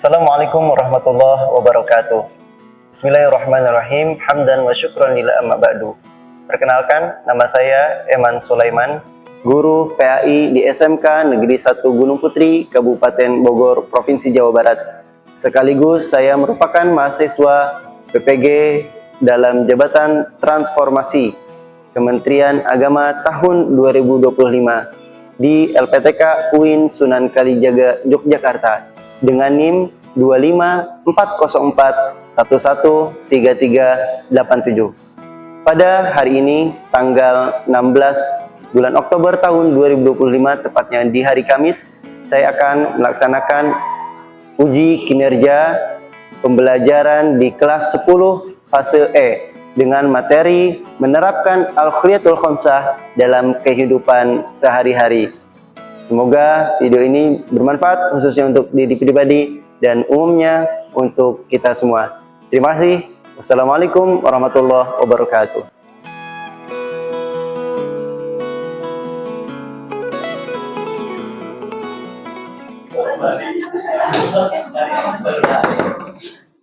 Assalamualaikum warahmatullahi wabarakatuh. Bismillahirrahmanirrahim. Hamdan wa syukran lillah amma ba'du. Perkenalkan, nama saya Eman Sulaiman, guru PAI di SMK Negeri 1 Gunung Putri, Kabupaten Bogor, Provinsi Jawa Barat. Sekaligus saya merupakan mahasiswa PPG dalam Jabatan Transformasi Kementerian Agama tahun 2025 di LPTK UIN Sunan Kalijaga, Yogyakarta dengan NIM 25404113387. Pada hari ini tanggal 16 bulan Oktober tahun 2025, tepatnya di hari Kamis, saya akan melaksanakan uji kinerja pembelajaran di kelas 10 fase E dengan materi menerapkan Al-Khuliyatul Khamsah dalam kehidupan sehari-hari. Semoga video ini bermanfaat khususnya untuk diri pribadi dan umumnya untuk kita semua. Terima kasih. Wassalamualaikum warahmatullahi wabarakatuh.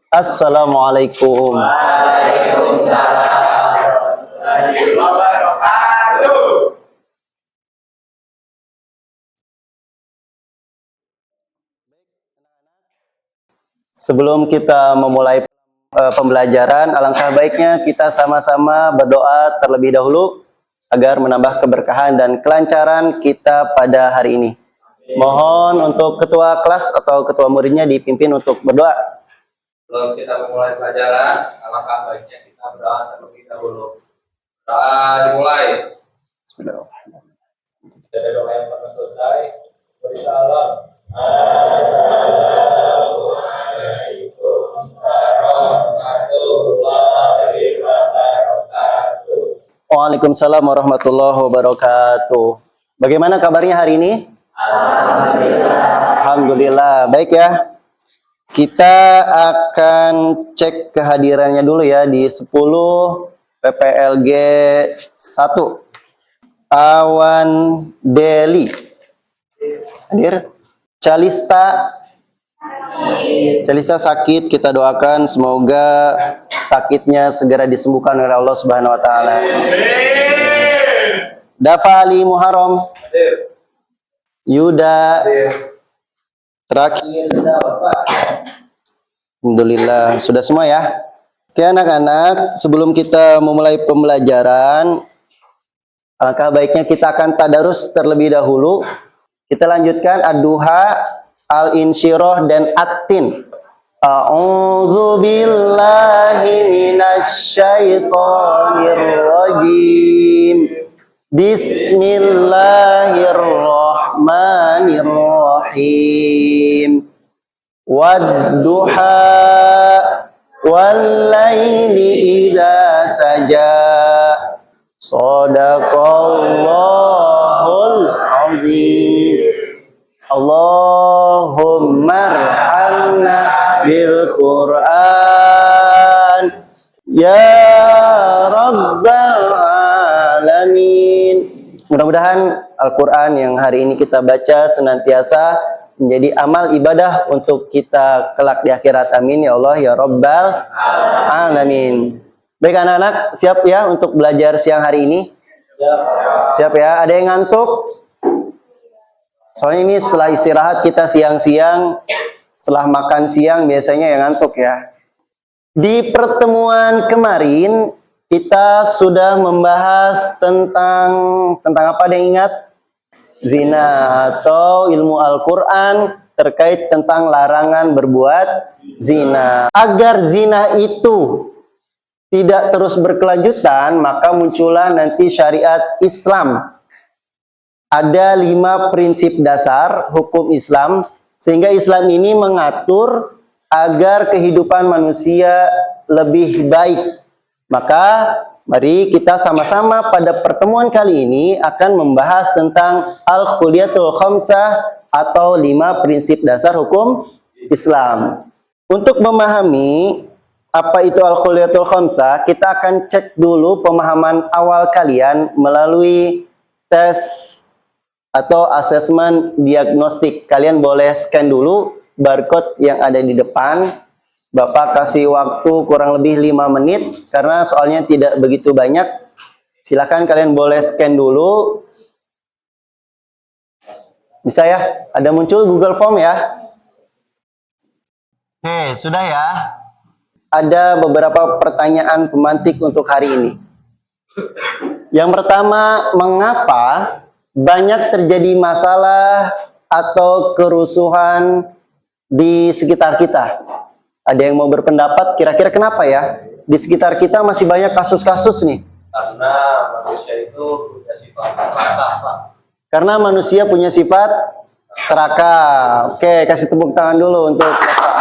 Assalamualaikum. Waalaikumsalam warahmatullahi wabarakatuh. Sebelum kita memulai pembelajaran, alangkah baiknya kita sama-sama berdoa terlebih dahulu agar menambah keberkahan dan kelancaran kita pada hari ini. Mohon untuk ketua kelas atau ketua muridnya dipimpin untuk berdoa. Sebelum kita memulai pelajaran, alangkah baiknya kita berdoa terlebih dahulu. Doa dimulai. Bismillahirrahmanirrahim. Dari doa yang pernah selesai, beri salam. Assalamualaikum warahmatullahi wabarakatuh. Waalaikumsalam warahmatullahi wabarakatuh. Bagaimana kabarnya hari ini? Alhamdulillah. Alhamdulillah, baik ya. Kita akan cek kehadirannya dulu ya di 10 PPLG 1. Awan Deli hadir. Calista sakit, kita doakan semoga sakitnya segera disembuhkan oleh Allah Subhanahu wa taala. Dafali Muharram. Yuda. Terakhir Bapak. Alhamdulillah, sudah semua ya. Oke anak-anak, sebelum kita memulai pembelajaran, alangkah baiknya kita akan tadarus terlebih dahulu. Kita lanjutkan Ad-Duha, Al-Insyirah, dan At-Tin. A'udzu billahi minasyaitonir rajim. Bismillahirrahmanirrahim. Wad-duha wal-laili idza saja. Shadaqallahul azim. Allahumma arhamna bil Qur'an ya rabbal alamin. Mudah-mudahan Al-Qur'an yang hari ini kita baca senantiasa menjadi amal ibadah untuk kita kelak di akhirat. Amin ya Allah ya rabbal alamin. Baik anak-anak, siap ya untuk belajar siang hari ini? Siap ya? Ada yang ngantuk? Soalnya ini setelah istirahat kita siang-siang, setelah makan siang biasanya yang ngantuk ya. Di pertemuan kemarin kita sudah membahas tentang apa, ada yang ingat? Zina atau ilmu Al-Quran terkait tentang larangan berbuat zina. Agar zina itu tidak terus berkelanjutan, maka muncullah nanti syariat Islam. Ada 5 prinsip dasar hukum Islam, sehingga Islam ini mengatur agar kehidupan manusia lebih baik. Maka mari kita sama-sama pada pertemuan kali ini akan membahas tentang Al-Khuliyatul Khamsah atau 5 prinsip dasar hukum Islam. Untuk memahami apa itu Al-Khuliyatul Khamsah, kita akan cek dulu pemahaman awal kalian melalui tes atau asesmen diagnostik. Kalian boleh scan dulu barcode yang ada di depan. Bapak kasih waktu kurang lebih 5 menit karena soalnya tidak begitu banyak. Silakan kalian boleh scan dulu. Bisa ya? Ada muncul Google Form ya? Oke, sudah ya. Ada beberapa pertanyaan pemantik untuk hari ini. Yang pertama, mengapa banyak terjadi masalah atau kerusuhan di sekitar kita? Ada yang mau berpendapat kira-kira kenapa ya? Di sekitar kita masih banyak kasus-kasus nih. Karena manusia itu punya sifat serakah, Pak. Karena manusia punya sifat serakah. Oke, kasih tepuk tangan dulu untuk Bapak.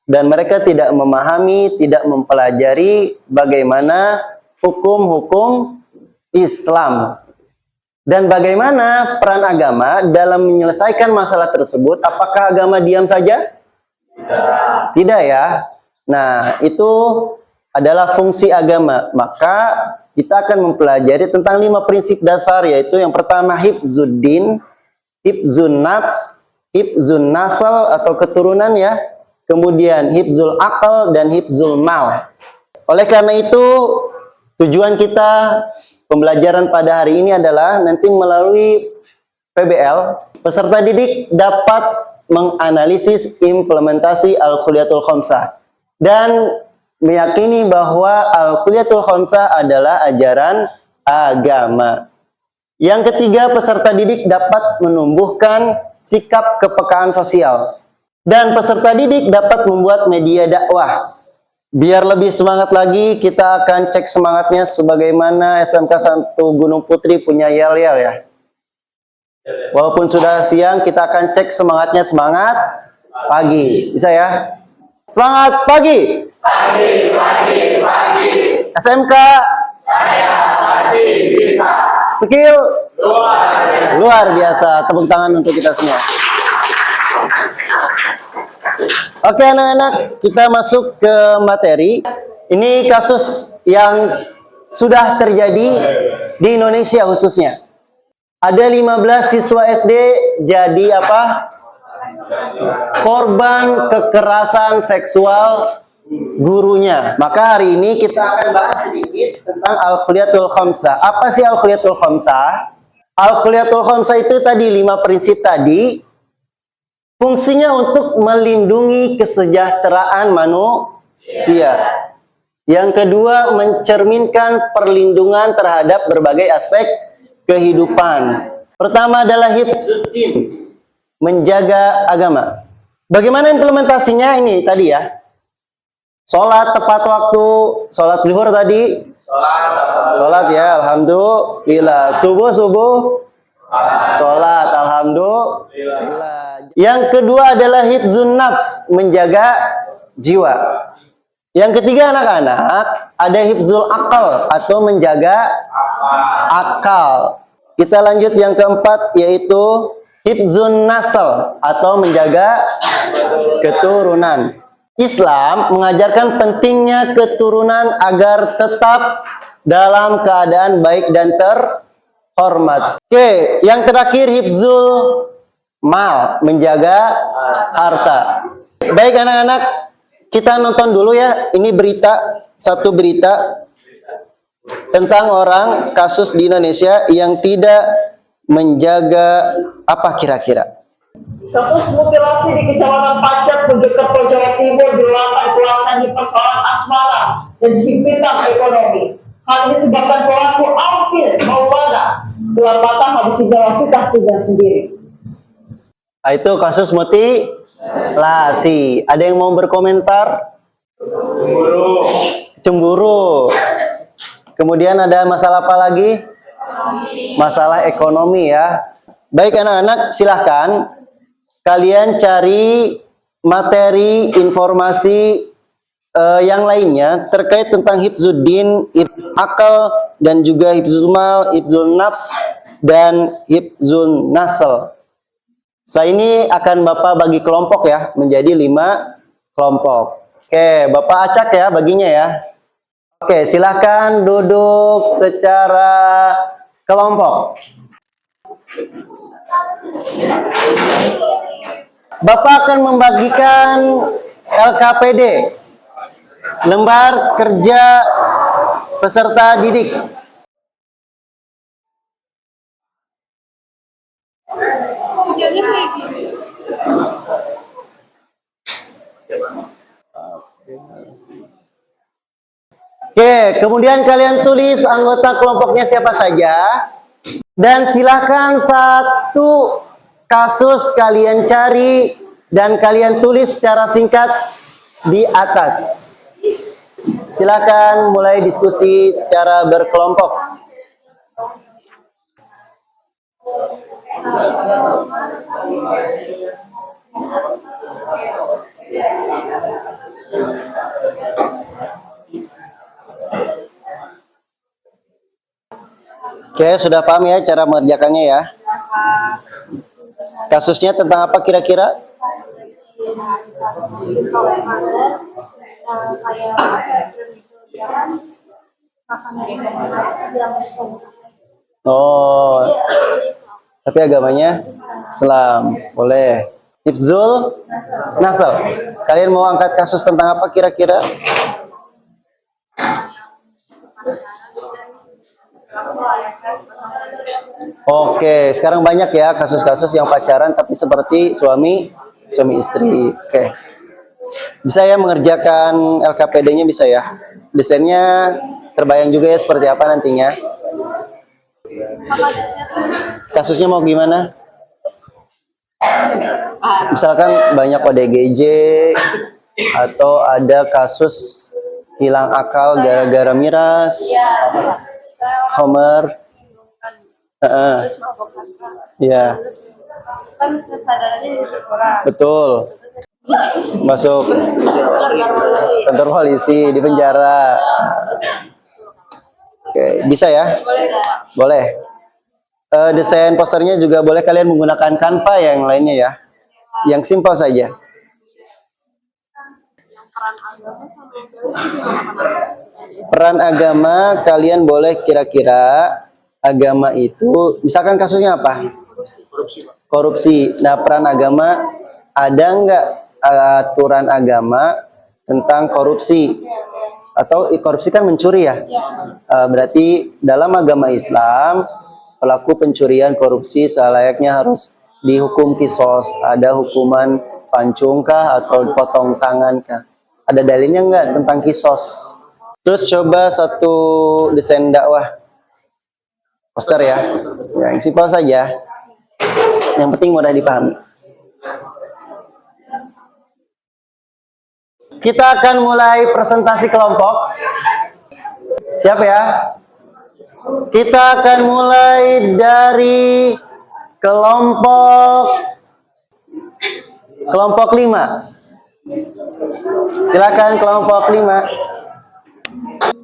Dan mereka tidak memahami, tidak mempelajari bagaimana hukum-hukum Islam. Dan bagaimana peran agama dalam menyelesaikan masalah tersebut? Apakah agama diam saja? Tidak. Tidak ya. Nah, itu adalah fungsi agama. Maka kita akan mempelajari tentang 5 prinsip dasar, yaitu yang pertama hifzuddin, hifzun nafs, hifzun nasl atau keturunan ya. Kemudian hifzul akal dan hifzul mal. Oleh karena itu, tujuan kita pembelajaran pada hari ini adalah nanti melalui PBL, peserta didik dapat menganalisis implementasi Al-Kuliyatul Khamsah dan meyakini bahwa Al-Kuliyatul Khamsah adalah ajaran agama. Yang ketiga, peserta didik dapat menumbuhkan sikap kepekaan sosial. Dan peserta didik dapat membuat media dakwah. Biar lebih semangat lagi, kita akan cek semangatnya sebagaimana SMK 1 Gunung Putri punya yel-yel ya. Walaupun sudah siang, kita akan cek semangatnya semangat pagi. Bisa ya? Semangat pagi! Pagi, pagi, pagi. SMK Saya pasti bisa. skill Luar biasa. luar biasa. Tepuk tangan untuk kita semua. Oke anak-anak, kita masuk ke materi. Ini kasus yang sudah terjadi di Indonesia khususnya. Ada 15 siswa SD jadi apa? Korban kekerasan seksual gurunya. Maka hari ini kita akan bahas sedikit tentang Al-Kuliyatul Khamsah. Apa sih Al-Kuliyatul Khamsah? Al-Kuliyatul Khamsah itu tadi 5 prinsip tadi. Fungsinya untuk melindungi kesejahteraan manusia. Yang kedua, mencerminkan perlindungan terhadap berbagai aspek kehidupan. Pertama adalah hifzuddin, menjaga agama. Bagaimana implementasinya ini tadi ya? Sholat tepat waktu, sholat zuhur tadi. Sholat ya, alhamdulillah. Subuh, sholat, alhamdulillah. Yang kedua adalah hifzun nafs, menjaga jiwa. Yang ketiga anak-anak, ada hifzul akal atau menjaga akal. Kita lanjut yang keempat, yaitu hifzun nasl atau menjaga keturunan. Islam mengajarkan pentingnya keturunan agar tetap dalam keadaan baik dan terhormat. Oke, yang terakhir hifzul mal, menjaga harta. Baik anak-anak, kita nonton dulu ya. Ini berita, satu berita tentang orang kasus di Indonesia yang tidak menjaga apa kira-kira. Kasus mutilasi di Kecamatan Pacet, Mojokerto, Jawa Timur dilatar-belakangi di persoalan asmara dan himpitan ekonomi. Hal ini disebabkan pelaku Alvin Maulana telah patah habis menjalani kasusnya sendiri. Itu kasus mutilasi. Ada yang mau berkomentar? Cemburu. Kemudian ada masalah apa lagi? Masalah ekonomi ya. Baik anak-anak, silahkan kalian cari materi informasi yang lainnya terkait tentang hifzuddin, akal, dan juga hifzul mal, hifzul nafs, dan hifzul nasl. Setelah ini akan Bapak bagi kelompok ya, menjadi 5 kelompok. Oke, Bapak acak ya baginya ya. Oke, silahkan duduk secara kelompok. Bapak akan membagikan LKPD, lembar kerja peserta didik. Oke, kemudian kalian tulis anggota kelompoknya siapa saja. Dan silakan satu kasus kalian cari dan kalian tulis secara singkat di atas. Silakan mulai diskusi secara berkelompok. Oke, sudah paham ya cara mengerjakannya ya? Kasusnya tentang apa kira-kira? Oh, tapi agamanya Islam. Boleh. Hifzul Nasal. Kalian mau angkat kasus tentang apa kira-kira? Oke, sekarang banyak ya kasus-kasus yang pacaran tapi seperti suami istri. Oke. Bisa ya mengerjakan LKPD-nya, bisa ya. Desainnya terbayang juga ya seperti apa nantinya. Kasusnya mau gimana? Misalkan banyak ODGJ atau ada kasus hilang akal gara-gara miras, Homer. Terus mabok Ya, kan kesadarannya jadi kurang. betul. Masuk kantor polisi, di penjara. Oke, bisa ya? Boleh. Desain posternya juga boleh kalian menggunakan Canva yang lainnya ya. Yang simpel saja. Peran agama kalian boleh kira-kira agama itu, misalkan kasusnya apa? Korupsi. Nah, peran agama, ada nggak aturan agama tentang korupsi? Atau korupsi kan mencuri ya? Berarti dalam agama Islam, pelaku pencurian korupsi selayaknya harus dihukum kisos. Ada hukuman pancungkah atau potong tangankah? Ada dalilnya nggak tentang kisos? Terus coba satu desain dakwah. Poster ya, yang simpel saja, yang penting mudah dipahami. Kita akan mulai presentasi kelompok. Siap ya? Kita akan mulai dari kelompok 5. Silakan kelompok 5.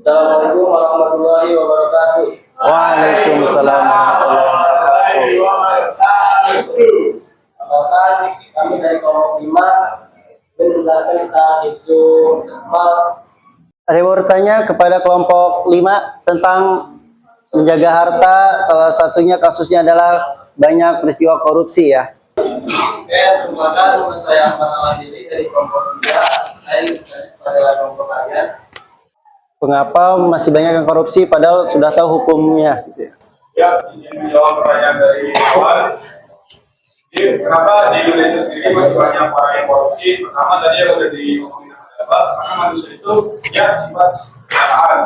Assalamualaikum warahmatullahi wabarakatuh. Waalaikumsalam warahmatullahi wabarakatuh. Apakah kami dari kelompok 5 menjelaskan tentang itu Ada yang mau bertanya kepada kelompok 5 tentang menjaga harta. Salah satunya kasusnya adalah banyak peristiwa korupsi ya. Oke, terima kasih. Saya Ahmad Diri dari kelompok 3. Saya pada kelompok kalian. Mengapa masih banyak yang korupsi padahal sudah tahu hukumnya gitu ya. Ya, ingin menjawab pertanyaan dari awal. Jadi, kenapa di Indonesia sendiri masih banyak orang yang korupsi? Pertama tadi yang sudah diomongin Bapak, karena manusia itu ya sifat kejahatan.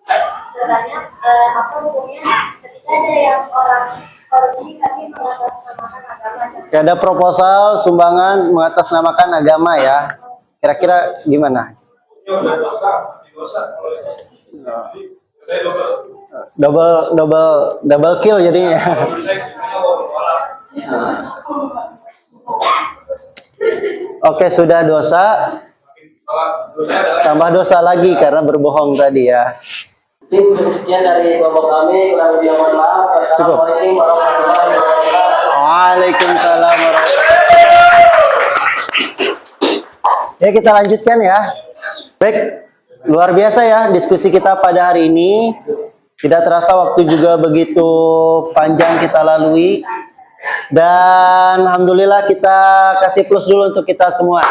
Sebenarnya apa hukumnya ketika ada yang orang korupsi tapi mengatasnamakan agama? Ada proposal sumbangan mengatasnamakan agama ya. Kira-kira gimana? Ini udah dosa kalau itu. Jadi, saya Double kill jadinya. Kalau saya biasanya mau bersalah. Oke, sudah dosa, Kalau dosa adalah tambah dosa lagi karena berbohong tadi ya. Sekian dari kelompok kami, kurang lebih mohon maaf. Wassalamualaikum warahmatullahi wabarakatuh. Waalaikumsalam warahmatullahi wabarakatuh. Ya, kita lanjutkan ya. Baik, luar biasa ya diskusi kita pada hari ini. Tidak terasa waktu juga begitu panjang kita lalui. Dan alhamdulillah kita kasih plus dulu untuk kita semua.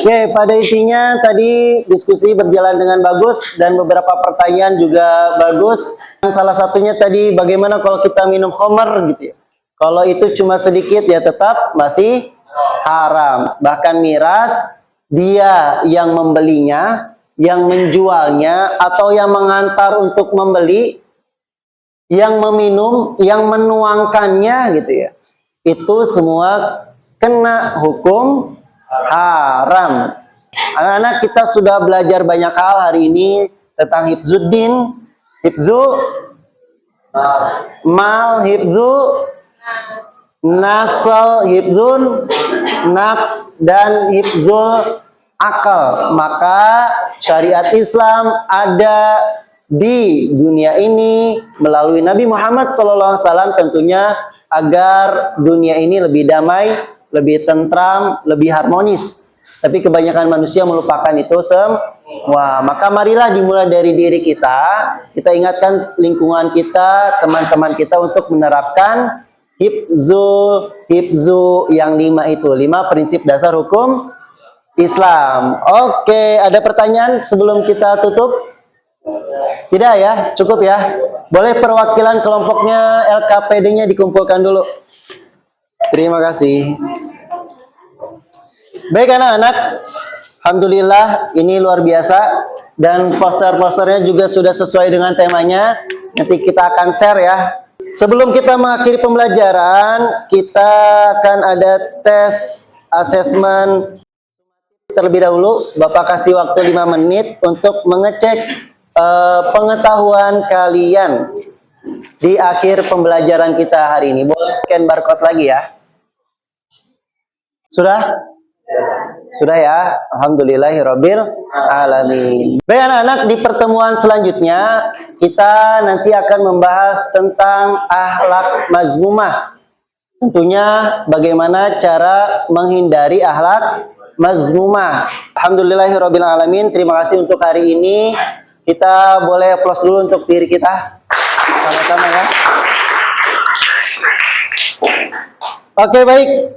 Oke, pada intinya tadi diskusi berjalan dengan bagus dan beberapa pertanyaan juga bagus. Salah satunya tadi bagaimana kalau kita minum khamar gitu ya. Kalau itu cuma sedikit ya tetap masih haram. Bahkan miras, dia yang membelinya, yang menjualnya, atau yang mengantar untuk membeli, yang meminum, yang menuangkannya gitu ya. Itu semua kena hukum haram. Anak-anak, kita sudah belajar banyak hal hari ini tentang hifzuddin, hifzu mal, hifzu nasal, hifzun nafs, dan hifzul akal. Maka syariat Islam ada di dunia ini melalui Nabi Muhammad SAW tentunya agar dunia ini lebih damai, lebih tentram, lebih harmonis. Tapi kebanyakan manusia melupakan itu semua. Maka marilah dimulai dari diri kita. Kita ingatkan lingkungan kita, teman-teman kita untuk menerapkan hifzu yang 5 itu. 5 prinsip dasar hukum Islam. Oke, ada pertanyaan sebelum kita tutup? Tidak ya? Cukup ya? Boleh perwakilan kelompoknya LKPD-nya dikumpulkan dulu. Terima kasih. Baik anak-anak, alhamdulillah ini luar biasa dan poster-posternya juga sudah sesuai dengan temanya. Nanti kita akan share ya. Sebelum kita mengakhiri pembelajaran, kita akan ada tes asesmen terlebih dahulu. Bapak kasih waktu 5 menit untuk mengecek pengetahuan kalian di akhir pembelajaran kita hari ini. Boleh scan barcode lagi ya? Sudah? Sudah ya, alhamdulillahirabbil alamin. Baik anak-anak, di pertemuan selanjutnya kita nanti akan membahas tentang akhlak mazmumah. Tentunya bagaimana cara menghindari akhlak mazmumah. Alhamdulillahirabbil alamin. Terima kasih untuk hari ini. Kita boleh applause dulu untuk diri kita. Sama-sama ya. Oke, baik.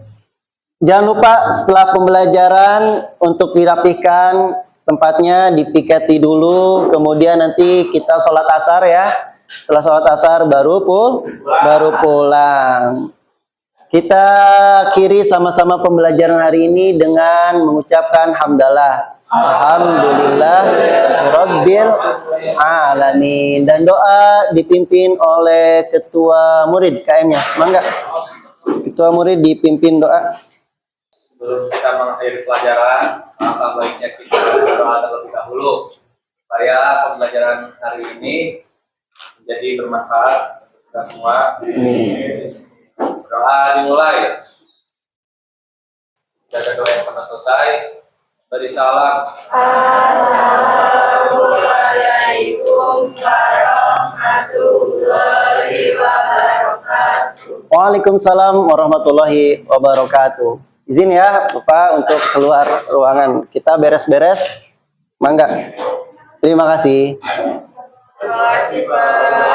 Jangan lupa setelah pembelajaran untuk dirapihkan tempatnya, dipiketi dulu, kemudian nanti kita sholat asar ya. Setelah sholat asar baru pulang. Kita akhiri sama-sama pembelajaran hari ini dengan mengucapkan hamdalah. Alhamdulillah Rabbil alamin. Dan doa dipimpin oleh ketua murid KM-nya. Mangga. Ketua murid dipimpin doa. Sebelum kita mengakhiri pelajaran, maka baiknya kita berdoa terlebih dahulu supaya pembelajaran hari ini menjadi bermanfaat untuk kita semua. Doa dimulai. Jaga doa yang pernah selesai. Beri salam. Assalamualaikum warahmatullahi wabarakatuh. Waalaikumsalam warahmatullahi wabarakatuh. Izin ya Bapak untuk keluar ruangan. Kita beres-beres. Mangga. Terima kasih. Terima kasih, Pak.